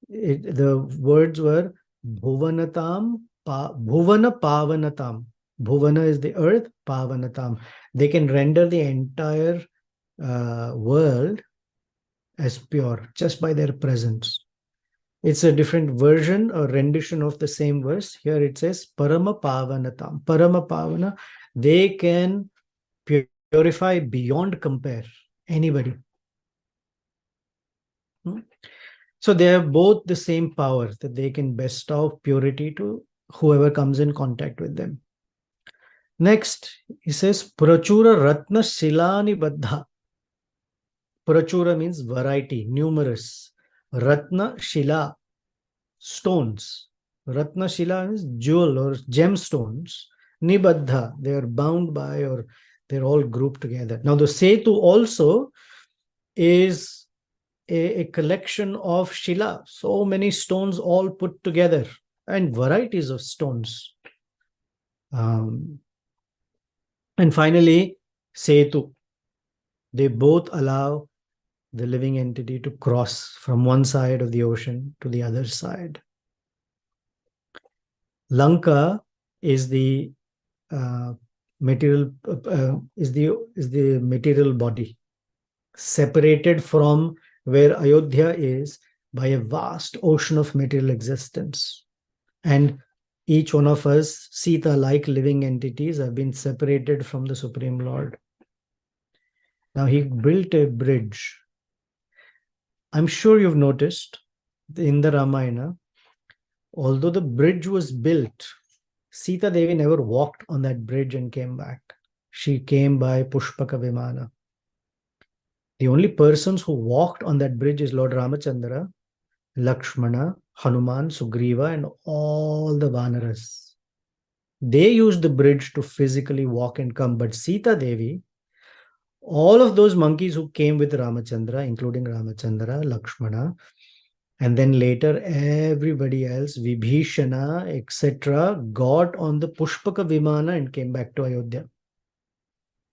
the words were Bhuvanatam, Bhuvana Pavanatam. Bhuvana is the earth, Pavanatam. They can render the entire world as pure just by their presence. It's a different version or rendition of the same verse. Here it says Parama Pavanatam. Parama Pavana, they can purify beyond compare anybody. So they have both the same power that they can bestow purity to whoever comes in contact with them. Next, he says Prachura Ratna Shilani Baddha. Prachura means variety, numerous. Ratna Shila, stones. Ratna Shila means jewel or gemstones. Nibaddha, they are bound by or they're all grouped together. Now the Setu also is a collection of Shila, so many stones all put together and varieties of stones. And finally, Setu. They both allow the living entity to cross from one side of the ocean to the other side. Lanka is the material is the material body, separated from where Ayodhya is by a vast ocean of material existence. And each one of us, Sita-like living entities, have been separated from the Supreme Lord. Now he built a bridge. I'm sure you've noticed in the Ramayana, although the bridge was built, Sita Devi never walked on that bridge and came back. She came by Pushpaka Vimana. The only persons who walked on that bridge is Lord Ramachandra, Lakshmana, Hanuman, Sugriva, and all the Vanaras. They used the bridge to physically walk and come, but Sita Devi, all of those monkeys who came with Ramachandra, including Ramachandra, Lakshmana, and then later everybody else, Vibhishana, etc., got on the Pushpaka Vimana and came back to Ayodhya.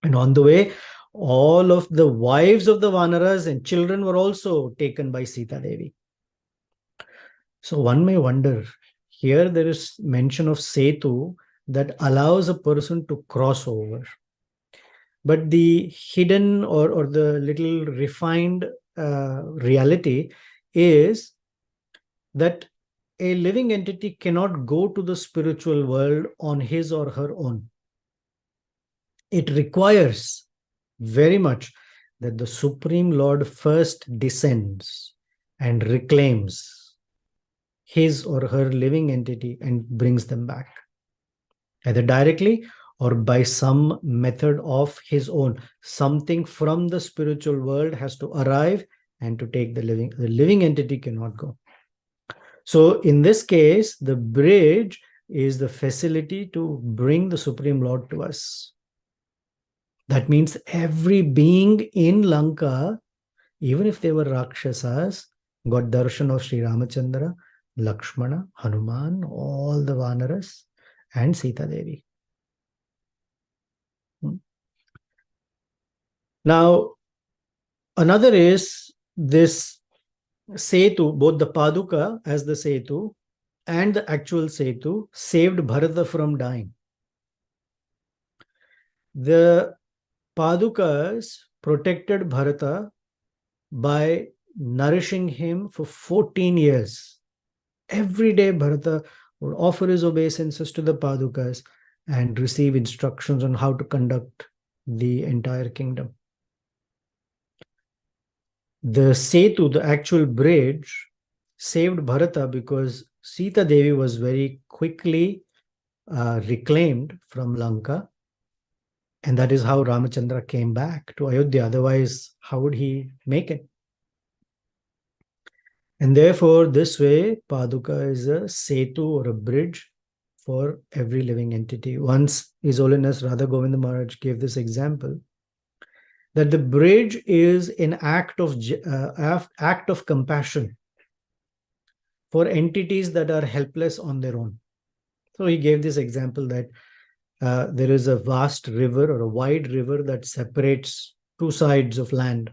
And on the way, all of the wives of the Vanaras and children were also taken by Sita Devi. So one may wonder, here there is mention of Setu that allows a person to cross over. But the hidden or the little refined reality is that a living entity cannot go to the spiritual world on his or her own. It requires very much that the Supreme Lord first descends and reclaims his or her living entity and brings them back, either directly or by some method of his own. Something from the spiritual world has to arrive and to take the living entity cannot go. So in this case, the bridge is the facility to bring the Supreme Lord to us. That means every being in Lanka, even if they were Rakshasas, got darshan of Sri Ramachandra, Lakshmana, Hanuman, all the Vanaras, and Sita Devi. Now, another is this Setu, both the Paduka as the Setu and the actual Setu saved Bharata from dying. The Padukas protected Bharata by nourishing him for 14 years. Every day, Bharata would offer his obeisances to the Padukas and receive instructions on how to conduct the entire kingdom. The Setu, the actual bridge, saved Bharata because Sita Devi was very quickly reclaimed from Lanka. And that is how Ramachandra came back to Ayodhya. Otherwise, how would he make it? And therefore, this way, Paduka is a setu or a bridge for every living entity. Once His Holiness Radha Govinda Maharaj gave this example, that the bridge is an act of compassion for entities that are helpless on their own. So he gave this example that there is a vast river or a wide river that separates two sides of land.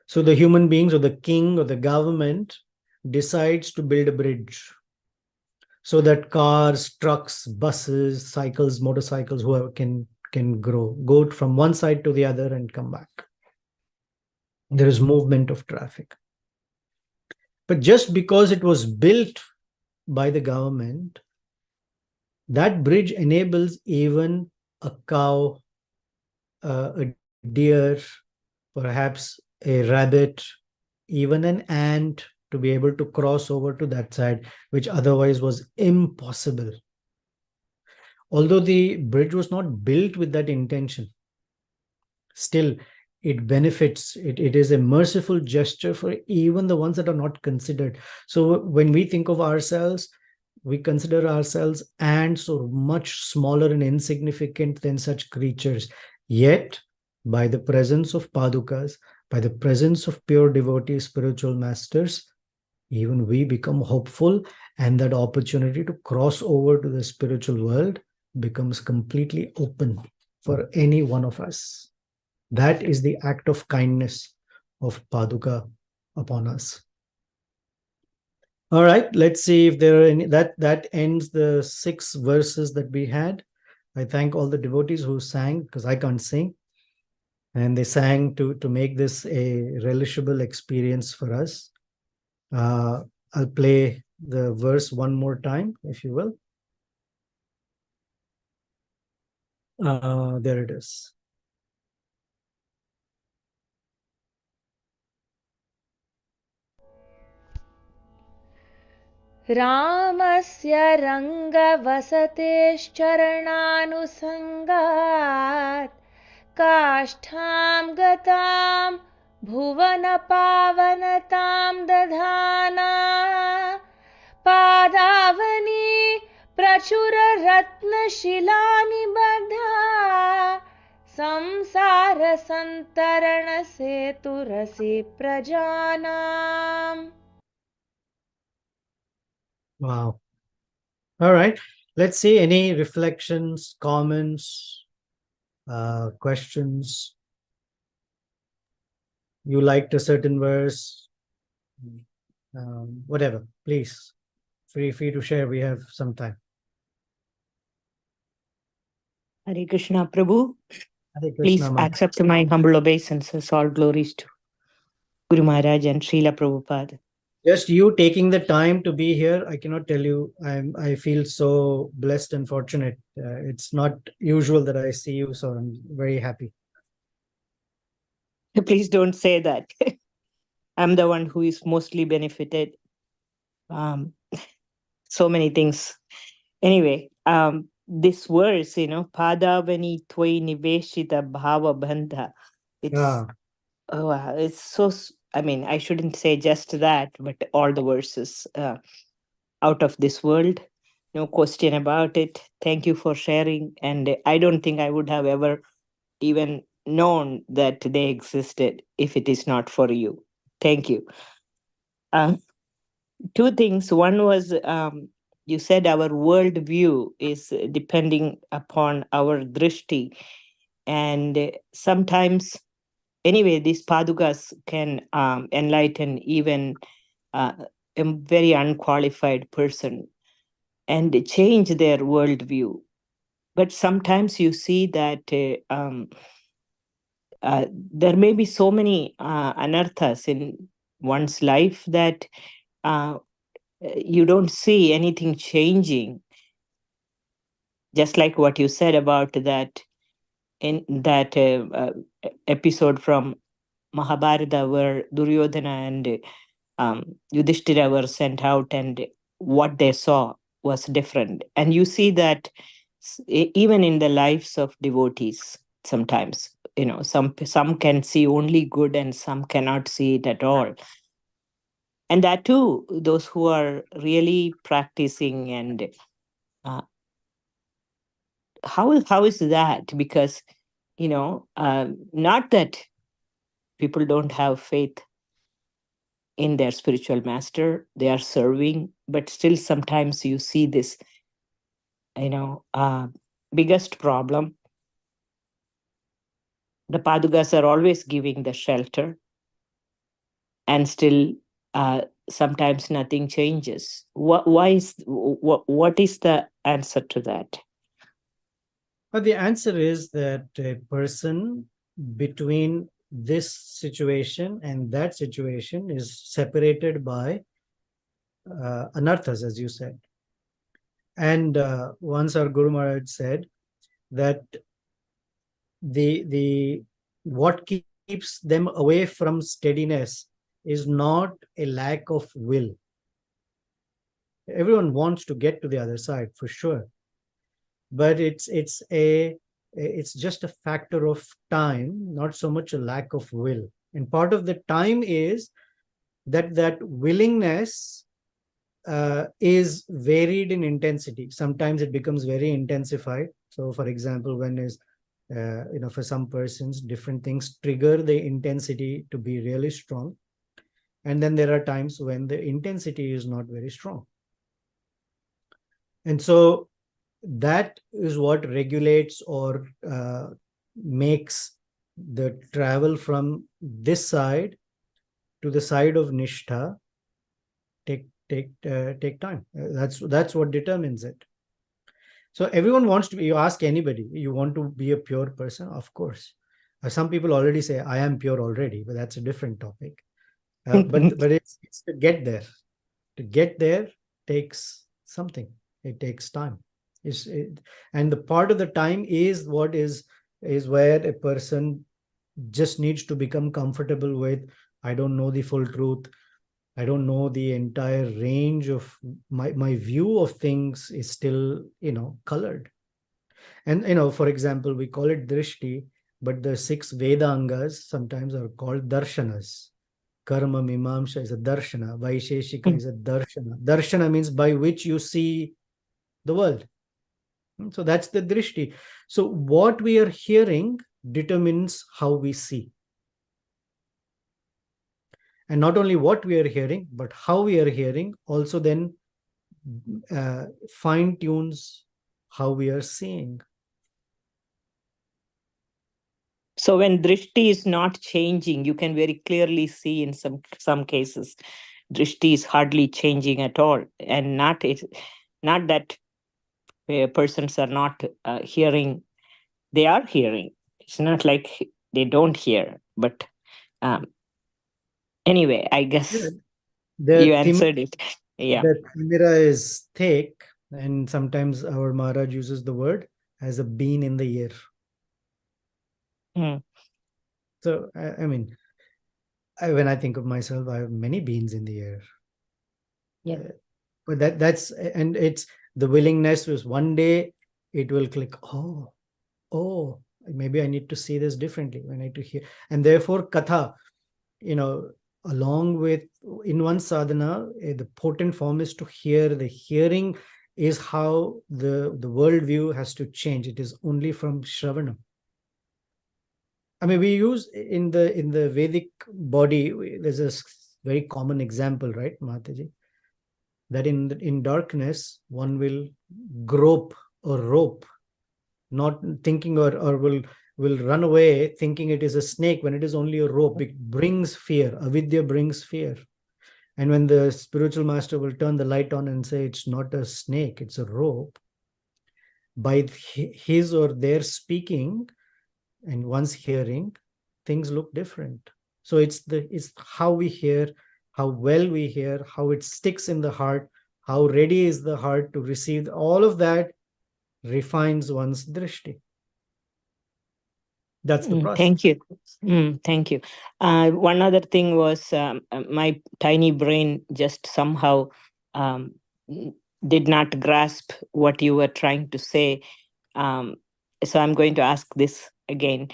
So the human beings or the king or the government decides to build a bridge so that cars, trucks, buses, cycles, motorcycles, whoever can go from one side to the other and come back. There is movement of traffic. But just because it was built by the government, that bridge enables even a cow, a deer, perhaps a rabbit, even an ant to be able to cross over to that side, which otherwise was impossible. Although the bridge was not built with that intention, still it benefits. It is a merciful gesture for even the ones that are not considered. So when we think of ourselves, we consider ourselves ants or much smaller and insignificant than such creatures. Yet, by the presence of Padukas, by the presence of pure devotee spiritual masters, even we become hopeful, and that opportunity to cross over to the spiritual world becomes completely open for any one of us. That is the act of kindness of Paduka upon us. All right, let's see if there are any. That ends the 6 verses that we had. I thank all the devotees who sang, because I can't sing. And they sang to make this a relishable experience for us. I'll play the verse one more time, if you will. There it is. रामस्य रङ्गवसतेश्चरणानुसङ्गात् काष्ठां गतां भुवनपावनतां दधाना पादावनी प्रचुररत्नशिलानिबद्धा संसारसन्तरणसेतुरसि प्रजानाम्. Wow. All right. Let's see any reflections, comments, questions. You liked a certain verse, whatever, please. Free to share. We have some time. Hare Krishna, Prabhu. Hare Please Krishna, Mother. accept my humble obeisances. All glories to Guru Maharaj and Srila Prabhupada. Just you taking the time to be here, I cannot tell you. I feel so blessed and fortunate. It's not usual that I see you, so I'm very happy. Please don't say that. I'm the one who is mostly benefited. So many things. Anyway, this verse, Padavani Tvai Niveshita Bhava Bandha. It's so, I shouldn't say just that, but all the verses out of this world. No question about it. Thank you for sharing. And I don't think I would have ever even known that they existed if it is not for you. Thank you. 2 things. One was you said our worldview is depending upon our drishti. And sometimes anyway, these padukas can enlighten even a very unqualified person and change their worldview. But sometimes you see that there may be so many anarthas in one's life that uh, you don't see anything changing. Just like what you said about that in that episode from Mahabharata, where Duryodhana and Yudhishthira were sent out, and what they saw was different. And you see that even in the lives of devotees, sometimes, some can see only good and some cannot see it at all. And that too, those who are really practicing. And uh, how is that? Because not that people don't have faith in their spiritual master, they are serving, but still sometimes you see this you know uh, biggest problem. The padukas are always giving the shelter, and still sometimes nothing changes. What is the answer to that? But the answer is that a person between this situation and that situation is separated by anarthas, as you said. And once our Guru Maharaj said that the what keeps them away from steadiness is not a lack of will. Everyone wants to get to the other side for sure, but it's just a factor of time, not so much a lack of will. And part of the time is that willingness is varied in intensity. Sometimes it becomes very intensified. So, for example, when is for some persons, different things trigger the intensity to be really strong, and then there are times when the intensity is not very strong. And so that is what regulates or makes the travel from this side to the side of nishtha take time. That's what determines it. So everyone wants to be, you ask anybody, you want to be a pure person? Of course. Some people already say, I am pure already, but that's a different topic. But it's to get there. To get there takes something. It takes time. And the part of the time is what is where a person just needs to become comfortable with, I don't know the full truth. I don't know the entire range of my view of things is still, colored. And, for example, we call it drishti, but the 6 Vedangas sometimes are called darshanas. Karma Mimamsha is a darshana. Vaisheshika is a darshana. Darshana means by which you see the world. So that's the drishti. So what we are hearing determines how we see. And not only what we are hearing, but how we are hearing also then fine tunes how we are seeing. So when drishti is not changing, you can very clearly see in some cases, drishti is hardly changing at all, and not that persons are not hearing. They are hearing. It's not like they don't hear. But anyway, I guess you answered it. Yeah. The timira is thick, and sometimes our Maharaj uses the word as a bean in the ear. So, I mean, when I think of myself, I have many beans in the ear. Yeah. But and it's the willingness was one day it will click. Oh, maybe I need to see this differently. I need to hear. And therefore, katha, along with in one sadhana, the potent form is to hear. The hearing is how the worldview has to change. It is only from shravana. I mean, we use in the Vedic body, there's a very common example, right, Mataji? That in darkness, one will grope or rope, not thinking or will will run away thinking it is a snake when it is only a rope. It brings fear. Avidya brings fear. And when the spiritual master will turn the light on and say, it's not a snake, it's a rope, by his or their speaking and one's hearing, things look different. So it's how we hear, how well we hear, how it sticks in the heart, how ready is the heart to receive. All of that refines one's drishti. That's the process. Thank you. Thank you. One other thing was my tiny brain just somehow did not grasp what you were trying to say. So I'm going to ask this again.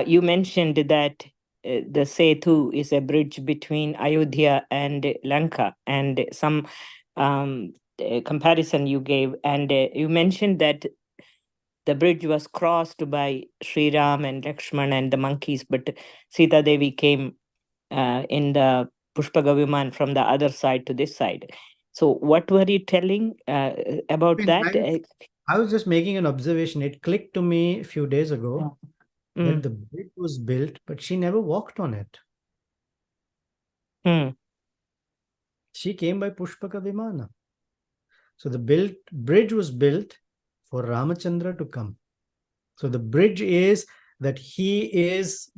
You mentioned that the Setu is a bridge between Ayodhya and Lanka, and some comparison you gave. And you mentioned that the bridge was crossed by Sri Ram and Lakshman and the monkeys, but Sita Devi came in the Pushpaga Viman from the other side to this side. So, what were you telling about that? I was just making an observation. It clicked to me a few days ago that the bridge was built, but she never walked on it. She came by Pushpaka Vimana. So the bridge was built for Ramachandra to come. So the bridge is that he is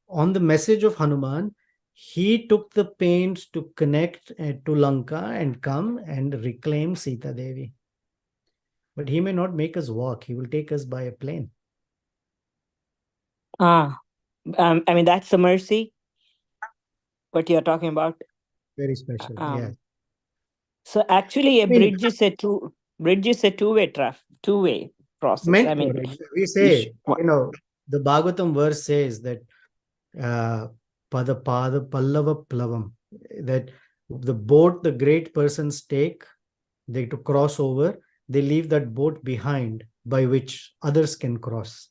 on the message of Hanuman. He took the pains to connect to Lanka and come and reclaim Sita Devi. But he may not make us walk. He will take us by a plane. I mean, that's the mercy. What you're talking about. Very special. Yeah. So actually, a bridge is a two-way process. Meant for it. We say, the Bhagavatam verse says that pada pallava plavam, that the boat the great persons take, they to cross over, they leave that boat behind by which others can cross.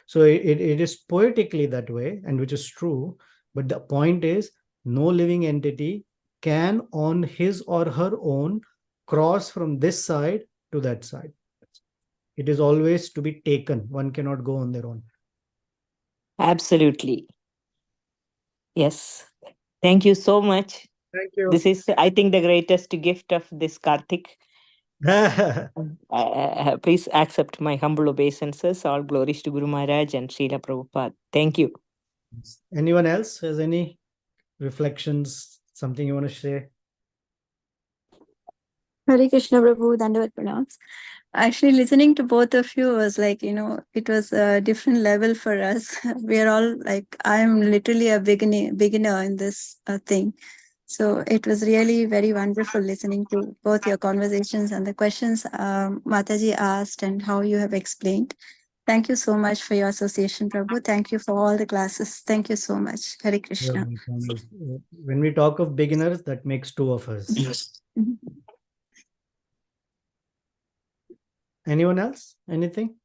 So it is poetically that way, and which is true. But the point is, no living entity can on his or her own cross from this side to that side. It is always to be taken. One cannot go on their own. Absolutely. Yes. Thank you so much. Thank you. This is, I think, the greatest gift of this Karthik. Please accept my humble obeisances. All glories to Guru Maharaj and Srila Prabhupada. Thank you. Anyone else has any reflections, something you want to share? Hare Krishna Prabhu, Dandavat Pranams. Actually, listening to both of you was like, it was a different level for us. We are all like, I'm literally a beginner in this thing. So it was really very wonderful listening to both your conversations and the questions Mataji asked and how you have explained. Thank you so much for your association, Prabhu. Thank you for all the classes. Thank you so much. Hare Krishna. When we talk of beginners, that makes two of us. Yes. Anyone else? Anything?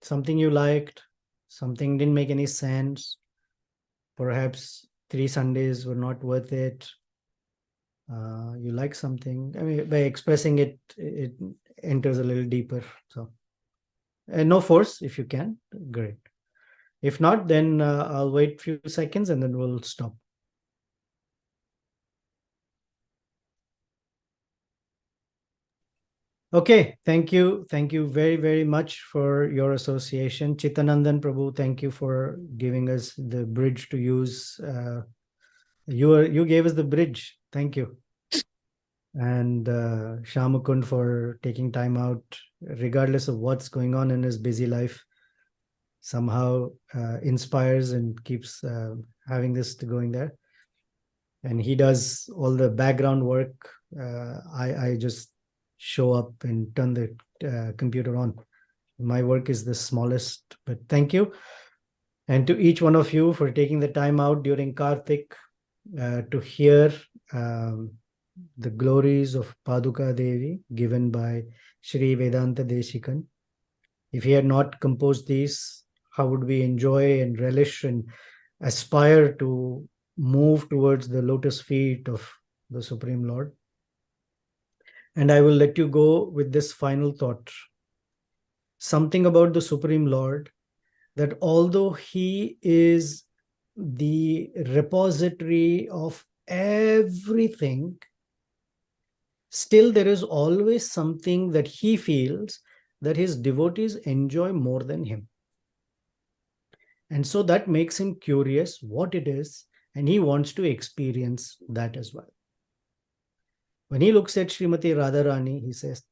Something you liked? Something didn't make any sense? Perhaps 3 Sundays were not worth it. You like something. I mean, by expressing it, it enters a little deeper. So, no force if you can. Great. If not, then I'll wait a few seconds and then we'll stop. Okay, thank you. Thank you very, very much for your association. Chitanandan Prabhu, thank you for giving us the bridge to use. You gave us the bridge. Thank you. And Shamakund for taking time out, regardless of what's going on in his busy life, somehow inspires and keeps having this going there. And he does all the background work. I just show up and turn the computer on. My work is the smallest, but thank you. And to each one of you for taking the time out during Karthik to hear the glories of Paduka Devi given by Sri Vedanta Deshikan. If he had not composed these, how would we enjoy and relish and aspire to move towards the lotus feet of the Supreme Lord? And I will let you go with this final thought. Something about the Supreme Lord that although he is the repository of everything, still there is always something that he feels that his devotees enjoy more than him. And so that makes him curious what it is, and he wants to experience that as well. When he looks at Srimati Radharani, he says,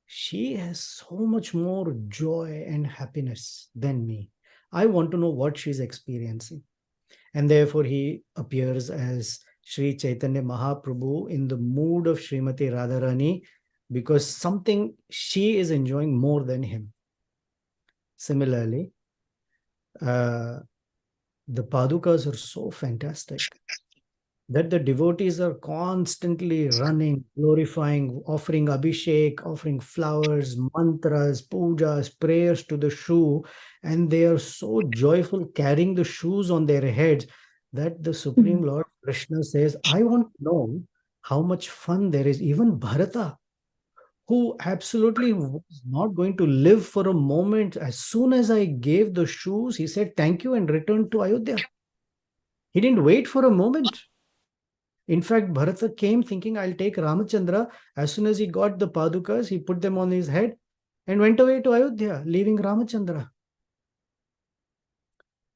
she has so much more joy and happiness than me. I want to know what she's experiencing. And therefore he appears as Sri Chaitanya Mahaprabhu in the mood of Srimati Radharani, because something she is enjoying more than him. Similarly, the Padukas are so fantastic that the devotees are constantly running, glorifying, offering abhishek, offering flowers, mantras, pujas, prayers to the shoe, and they are so joyful carrying the shoes on their heads that the Supreme Lord Krishna says, I want to know how much fun there is. Even Bharata, who absolutely was not going to live for a moment, as soon as I gave the shoes, he said thank you and returned to Ayodhya. He didn't wait for a moment. In fact, Bharata came thinking, I'll take Ramachandra. As soon as he got the Padukas, he put them on his head and went away to Ayodhya, leaving Ramachandra.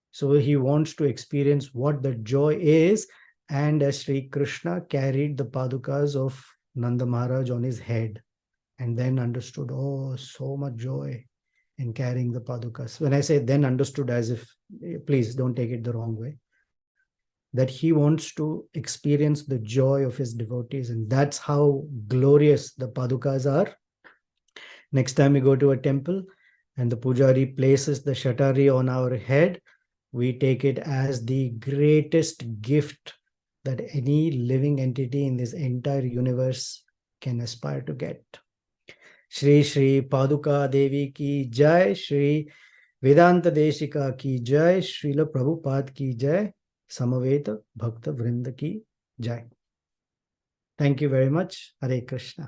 So he wants to experience what the joy is. And as Sri Krishna carried the Padukas of Nanda Maharaj on his head, and then understood, oh, so much joy in carrying the Padukas. When I say then understood, as if, please don't take it the wrong way, that he wants to experience the joy of his devotees. And that's how glorious the Padukas are. Next time we go to a temple and the pujari places the shatari on our head, we take it as the greatest gift that any living entity in this entire universe can aspire to get. Shri Shri Paduka Devi ki jai, Shri Vedanta Deshika ki jai, Srila Prabhupada ki jai, Samaveta Bhakta Vrinda ki jai. Thank you very much. Hare Krishna.